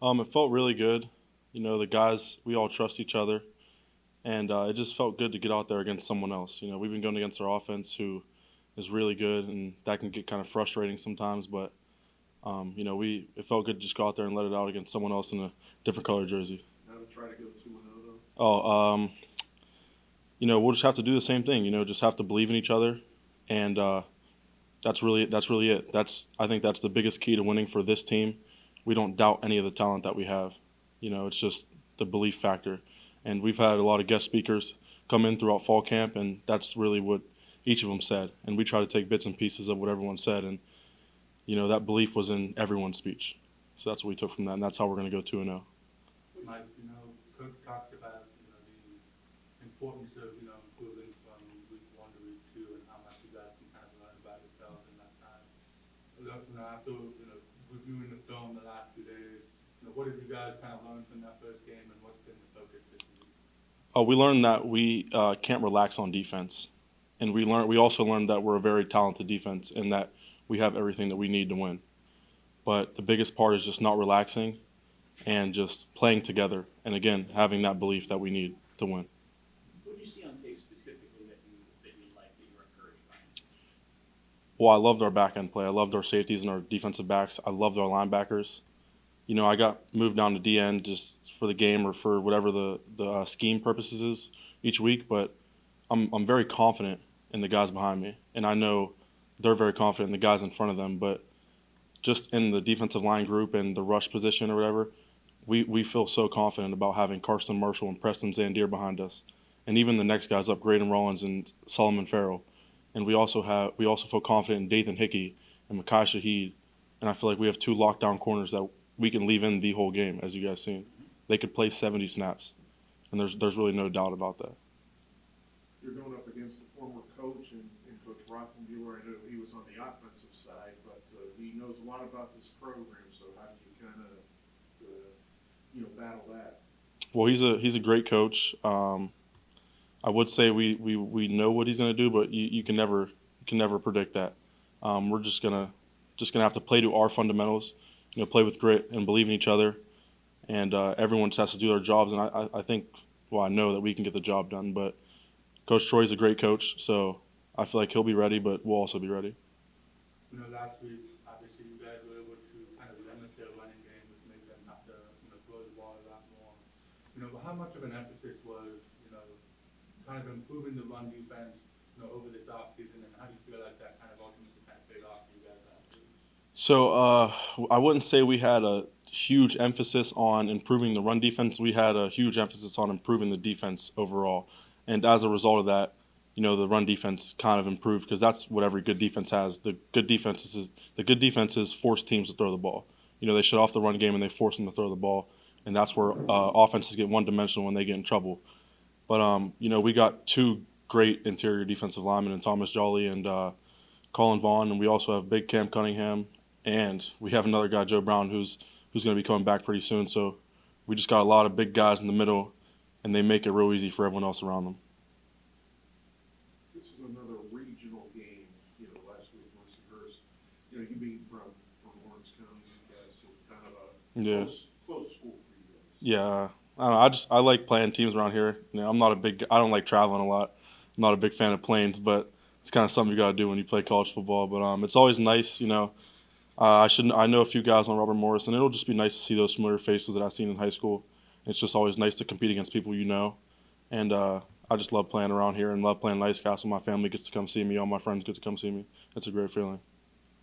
It felt really good. The guys, we all trust each other, and it just felt good to get out there against someone else. We've been going against our offense, who is really good, and that can get kind of frustrating sometimes. But it felt good to just go out there and let it out against someone else in a different color jersey. Now to try to go 2-0 though. We'll just have to do the same thing. Just have to believe in each other, and that's really it. I think that's the biggest key to winning for this team. We don't doubt any of the talent that we have. It's just the belief factor, and we've had a lot of guest speakers come in throughout fall camp, and that's really what each of them said. And we try to take bits and pieces of what everyone said, and that belief was in everyone's speech. So that's what we took from that, and that's how we're going to go 2-0. Mike, Coach talked about, the importance of, improving from week one to week two and how much you guys can kind of learn about yourselves in that time. After, reviewing the film the last 2 days, what did you guys kind of learn from that first game and what's been the focus this week? We learned that we can't relax on defense, and we also learned that we're a very talented defense and that we have everything that we need to win. But the biggest part is just not relaxing and just playing together, and again having that belief that we need to win. What did you see on tape specifically that you liked, that you were encouraged by? Well, I loved our back end play. I loved our safeties and our defensive backs. I loved our linebackers. I got moved down to D end just for the game or for whatever the scheme purposes is each week, but I'm very confident in the guys behind me, and I know they're very confident in the guys in front of them. But just in the defensive line group and the rush position or whatever, we feel so confident about having Carson Marshall and Preston Zandier behind us, and even the next guys up, Graydon Rollins and Solomon Farrell. And we also feel confident in Dathan Hickey and Makai Shaheed, and I feel like we have two lockdown corners that we can leave in the whole game, as you guys seen. They could play 70 snaps, and there's really no doubt about that. You're going up against a former coach and Coach Rothenbuehler. I know he was on the offensive side, but he knows a lot about this program. So how do you kind of battle that? Well, he's a great coach. I would say we know what he's going to do, but you can never predict that. We're just gonna have to play to our fundamentals. Play with grit and believe in each other, and everyone just has to do their jobs. And I think, well, I know that we can get the job done. But Coach Troy's a great coach, so I feel like he'll be ready, but we'll also be ready. Last week, obviously, you guys were able to kind of limit their running game, which made them have to, throw the ball a lot more. But how much of an emphasis was, kind of improving the run defense, over this offseason, and how do you feel like that kind of ultimately kind of paid off for you guys last week? So I wouldn't say we had a huge emphasis on improving the run defense. We had a huge emphasis on improving the defense overall, and as a result of that, the run defense kind of improved because that's what every good defense has. The good defenses force teams to throw the ball. They shut off the run game and they force them to throw the ball, and that's where offenses get one dimensional when they get in trouble. But we got two great interior defensive linemen in Thomas Jolly and Colin Vaughn, and we also have Big Cam Cunningham, and we have another guy, Joe Brown, who's going to be coming back pretty soon. So we just got a lot of big guys in the middle, and they make it real easy for everyone else around them. This is another regional game. Last week Mercyhurst. You beat from Orange County. You guys, so kind of a Yeah, close school for you guys. yeah. I don't know. I like playing teams around here. I don't like traveling a lot. I'm not a big fan of planes, but it's kind of something you got to do when you play college football. But it's always nice. I know a few guys on Robert Morris, and it'll just be nice to see those familiar faces that I've seen in high school. It's just always nice to compete against people and I just love playing around here and love playing Nice Castle. My family gets to come see me, all my friends get to come see me. It's a great feeling.